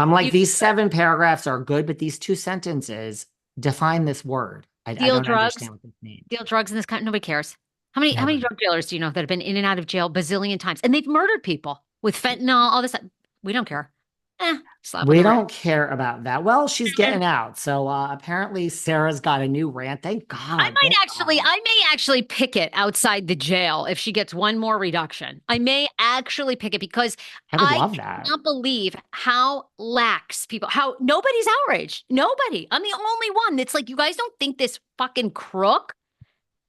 I'm like, You these 7 paragraphs are good, but these 2 sentences define this word. I deal don't drugs, understand what this means. deal drugs in this country. Nobody cares. How many Nobody. drug dealers do you know that have been in and out of jail bazillion times? And they've murdered people with fentanyl, all this. We don't care. Slap on We the wrist. don't care about that. Well, she's getting out. So apparently Sarah's got a new rant. Thank God. Thank God. I may actually pick it outside the jail if she gets one more reduction. I may actually pick it because I would I love that. cannot believe how lax people, how nobody's outraged. Nobody. I'm the only one that's like, you guys don't think this fucking crook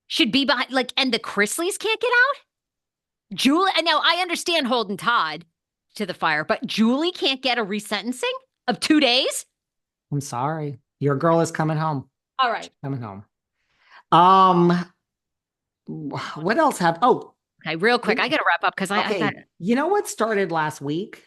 should be behind, like, and the Chrisleys can't get out? Julie, and now I understand holding Todd to the fire, but Julie can't get a resentencing of 2 days? I'm sorry. Your girl is coming home. All She's right. coming home. Um, what else have oh, Okay, real quick. I got to wrap up because I got. okay. You know what started last week?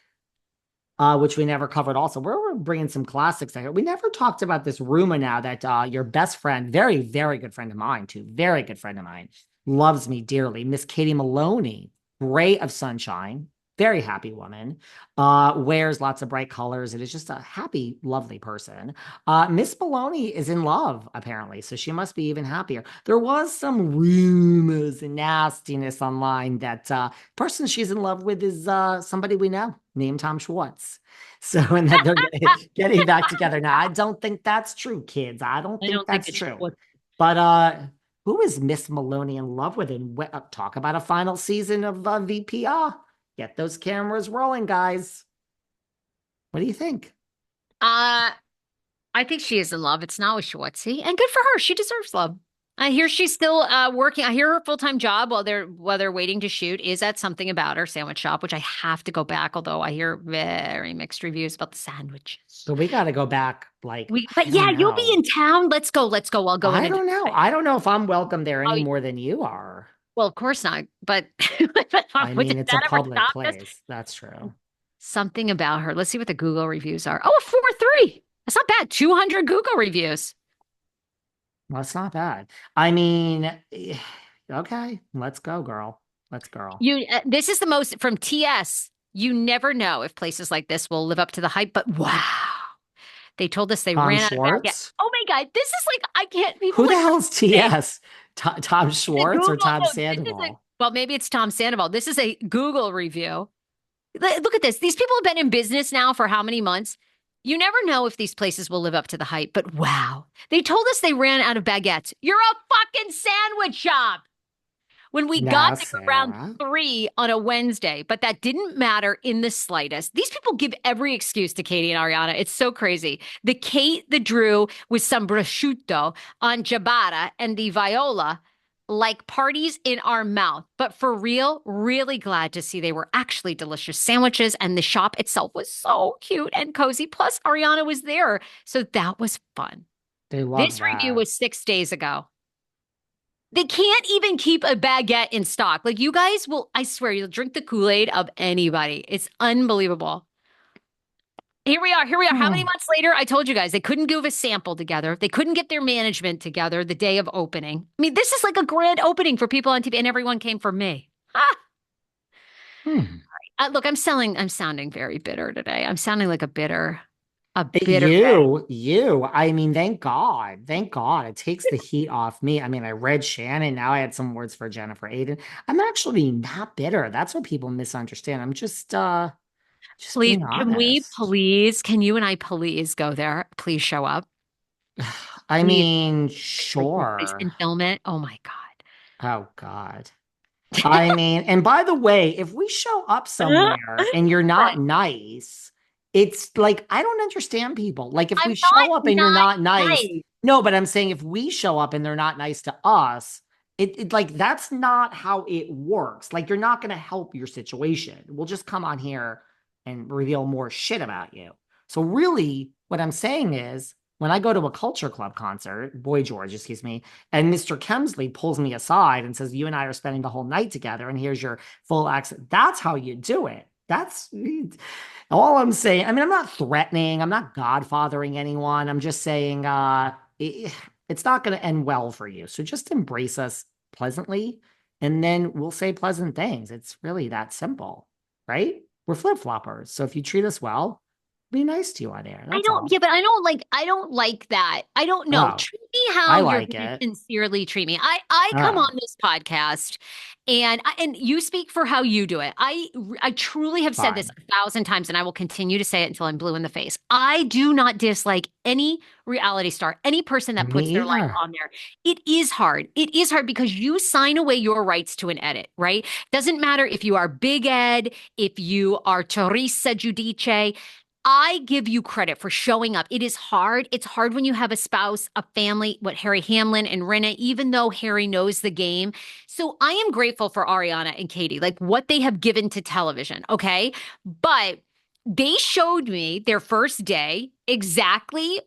Which we never covered also. We're bringing some classics here. We never talked about this rumor now that your best friend, very, very good friend of mine, too, very good friend of mine, loves me dearly, Miss Katie Maloney, ray of sunshine, very happy woman, wears lots of bright colors and is just a happy, lovely person. Miss Maloney is in love, apparently, so she must be even happier. There was some rumors and nastiness online that person she's in love with is somebody we know named Tom Schwartz. So, and that they're getting back together now. I don't think that's true, kids. I don't I think don't think that's it's true. what. But who is Miss Maloney in love with? And talk about a final season of VPR. Get those cameras rolling, guys. What do you think? Uh, I think she is in love. It's not with Schwartzy, and good for her. She deserves love. I hear she's still working. I hear her full-time job while they're waiting to shoot is at Something About Her sandwich shop, which I have to go back. Although I hear very mixed reviews about the sandwiches. But we got to go back. Like, But I yeah, don't you'll be know. in town. Let's go. Let's go. I'll go in I and. don't know. I don't know if I'm welcome there any Oh, more than you are. well, of course not. But I would mean, it's a that ever public stop us? place. That's true. Something About Her. Let's see what the Google reviews are. Oh, a 4.3. That's not bad. 200 Google reviews. Well, it's not bad. I mean, okay, let's go, girl. Let's girl. This is the most from TS. You never know if places like this will live up to the hype, but wow. They told us they Tom ran out of baguette. Schwartz? Oh my God. This is like, I can't, people Who the like hell is say TS? Tom the Schwartz or Google. Tom No, this is a, Sandoval? well, maybe it's Tom Sandoval. This is a Google review. Look at this. These people have been in business now for how many months? You never know if these places will live up to the hype, but wow. They told us they ran out of baguettes. You're a fucking sandwich shop. When we got Nah, to round Sarah. 3 on a Wednesday, but that didn't matter in the slightest. These people give every excuse to Katie and Ariana. It's so crazy. The Kate, the Drew with some prosciutto on ciabatta and the Viola like parties in our mouth. But for real, really glad to see they were actually delicious sandwiches and the shop itself was so cute and cozy. Plus, Ariana was there. So that was fun. They love This review that. was 6 days ago. They can't even keep a baguette in stock. Like you guys will, I swear, you'll drink the Kool-Aid of anybody. It's unbelievable. Here we are. Here we are. How many Hmm. months later? I told you guys they couldn't give a sample together. They couldn't get their management together the day of opening. I mean, this is like a grand opening for people on TV, and everyone came for me. Ah, Hmm. look, I'm sounding very bitter today. I'm sounding like a bitter Betty. I mean, thank God. Thank God. It takes the heat off me. I mean, I read Shannon. Now I had some words for Jennifer Aydin. I'm actually not bitter. That's what people misunderstand. I'm just Please, being honest. can you and I please go there? Please show up. I Please, mean, like your face sure. and film it. Oh my Oh God. I mean, and by the way, if we show up God. somewhere and you're What? not nice, it's like I don't understand people. Like if I'm we show up and you're not not nice, nice. no, but I'm saying if we show up and they're not nice to us, it like that's not how it works. Like you're not going to help your situation. We'll just come on here and reveal more shit about you. So really, what I'm saying is when I go to a culture club concert, Boy George, excuse me, and Mr. Kemsley pulls me aside and says, "You and I are spending the whole night together, and here's your full accent." That's how you do it. That's all I'm saying. I mean, I'm not threatening, I'm not godfathering anyone. I'm just saying it's not going to end well for you. So just embrace us pleasantly, and then we'll say pleasant things. It's really that simple, right? We're flip floppers. So if you treat us well, be nice to you on air. That's all. Yeah, but I don't like that. I don't know. Oh, Treat me how I you're like going to it. sincerely treat me. I come Oh, on this podcast and you speak for how you do it. I truly have said this fine. 1,000 times and I will continue to say it until I'm blue in the face. I do not dislike any reality star, any person that Me puts their life either. on there. It is hard. It is hard because you sign away your rights to an edit, right? Doesn't matter if you are Big Ed, if you are Teresa Giudice. I give you credit for showing up. It is hard. It's hard when you have a spouse, a family, what Harry Hamlin and Rinna, even though Harry knows the game. So I am grateful for Ariana and Katie, like what they have given to television. Okay. But they showed me their first day exactly,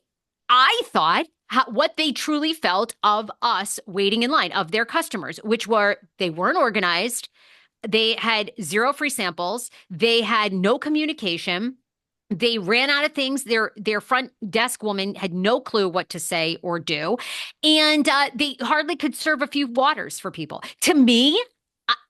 I thought, what they truly felt of us waiting in line, of their customers, which were they weren't organized. They had zero free samples. They had no communication. They ran out of things. Their front desk woman had no clue what to say or do, and they hardly could serve a few waters for people. To me,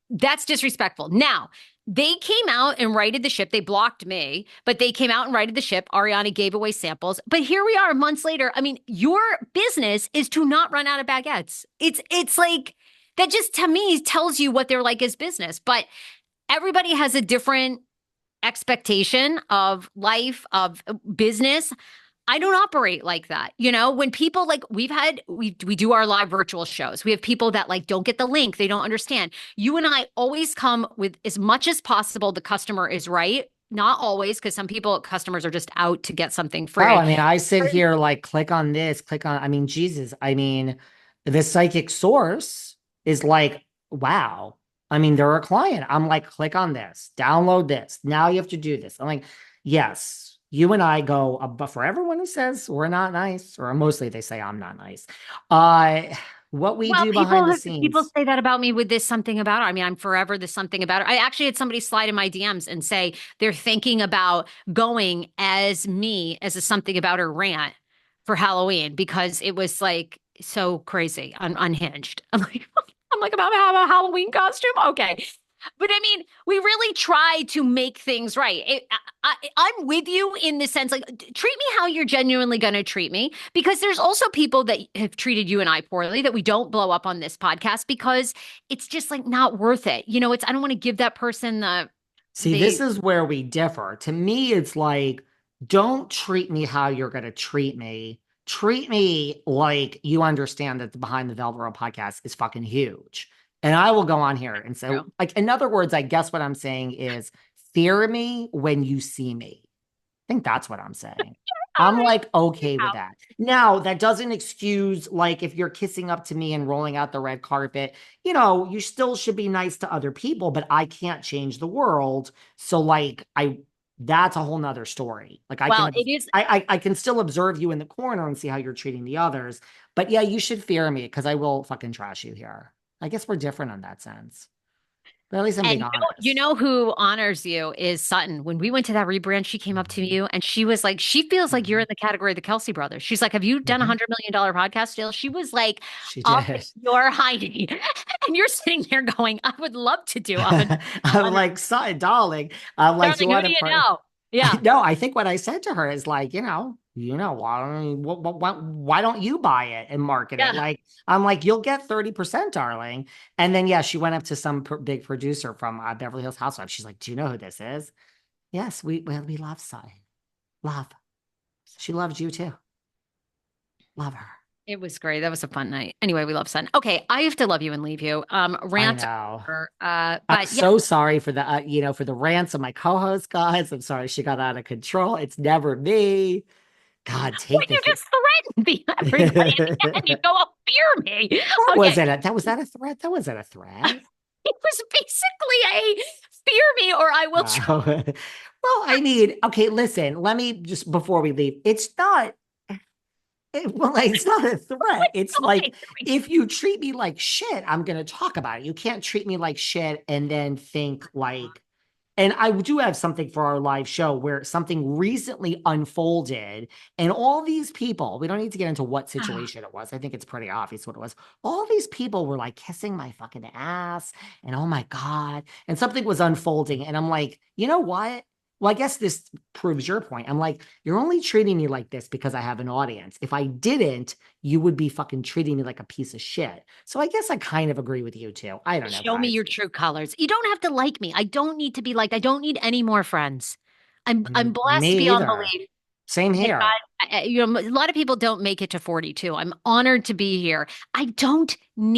that's disrespectful. Now, they came out and righted the ship. They blocked me, but they came out and righted the ship. Ariana gave away samples. But here we are months later. I mean, your business is to not run out of baguettes. It's like that just to me tells you what they're like as business. But everybody has a different expectation of life, of business. I don't operate like that. You know, when people like we do our live virtual shows. We have people that like don't get the link, they don't understand. You and I always come with as much as possible the customer is right. Not always, because some people, customers are just out to get something Oh, free. I mean, I sit here like click on this, click on, I mean, Jesus, I mean, the psychic source is like, wow. I mean, they're a client. I'm like, click on this, download this. Now you have to do this. I'm like, yes, you and I go, but for everyone who says we're not nice, or mostly they say I'm not nice, what we Well, do behind the people scenes. say that about me with this something about her. I mean, I'm forever this something about her. I actually had somebody slide in my DMs and say they're thinking about going as me as a something about her rant for Halloween because it was like so crazy, unhinged. I'm like about to have a Halloween costume. Okay. But I mean, we really try to make things right. I'm with you in the sense, like, treat me how you're genuinely going to treat me, because there's also people that have treated you and I poorly that we don't blow up on this podcast because it's just like not worth it. You know, I don't want to give that person See, this the, is where we differ. To me, it's like, don't treat me how you're going to treat me. Treat me like you understand that the Behind the Velvet Rope podcast is fucking huge. And I will go on here and say, you like, in other words, I guess what I'm saying is fear me when you see me. I think that's what I'm saying. I'm like okay with know. that. Now, that doesn't excuse like if you're kissing up to me and rolling out the red carpet, you still should be nice to other people, but I can't change the world. So like that's a whole nother story. Like Well, it is. I can still observe you in the corner and see how you're treating the others. But yeah, you should fear me because I will fucking trash you here. I guess we're different in that sense. But at least I'm And being you honest. know who honors you is Sutton. When we went to that rebrand, she came up to Mhm. you and she was like, she feels like you're in Mhm. the category of the Kelsey brothers. She's like, have you done a Mhm. $100 million podcast deal? She was like, She up did. your hiney. And you're sitting there going, I would love to do a I'm hundred. like, sorry, darling. I'm like, do you Darling, who want do to you part? know? Yeah. No, I think what I said to her is like, why don't you buy it and market it? Yeah. Like, I'm like, you'll get 30%, darling. And then, yeah, she went up to some big producer from Beverly Hills Housewives. She's like, do you know who this is? Yes, we love Sai. Love. She loves you too. Love her. It was great. That was a fun night. Anyway, we love Sun. Okay, I have to love you and leave you. I Rant know. over. I'm But yeah, so sorry for the, for the rants of my co-host guys. I'm sorry she got out of control. It's never me. God, well, take the you heat. just threatened everybody at the end. You go, oh, fear me. Okay. Was that a threat? That wasn't a threat. It was basically a fear me or I will try. Wow. Well, I mean, okay, listen, let me just before we leave. It's not a threat. It's like if you treat me like shit, I'm gonna talk about it. You can't treat me like shit and then think like, and I do have something for our live show where something recently unfolded, and all these people, we don't need to get into what situation it was. I think it's pretty obvious what it was. All these people were like kissing my fucking ass, and oh my God. And something was unfolding. And I'm like, you know what? Well, I guess this proves your point. I'm like, you're only treating me like this because I have an audience. If I didn't, you would be fucking treating me like a piece of shit. So I guess I kind of agree with you too. I don't know, Show me guys. your true colors. You don't have to like me. I don't need to be liked. I don't need any more friends. I'm blessed Me beyond either. belief Same that here. God, a lot of people don't make it to 42. I'm honored to be here. I don't need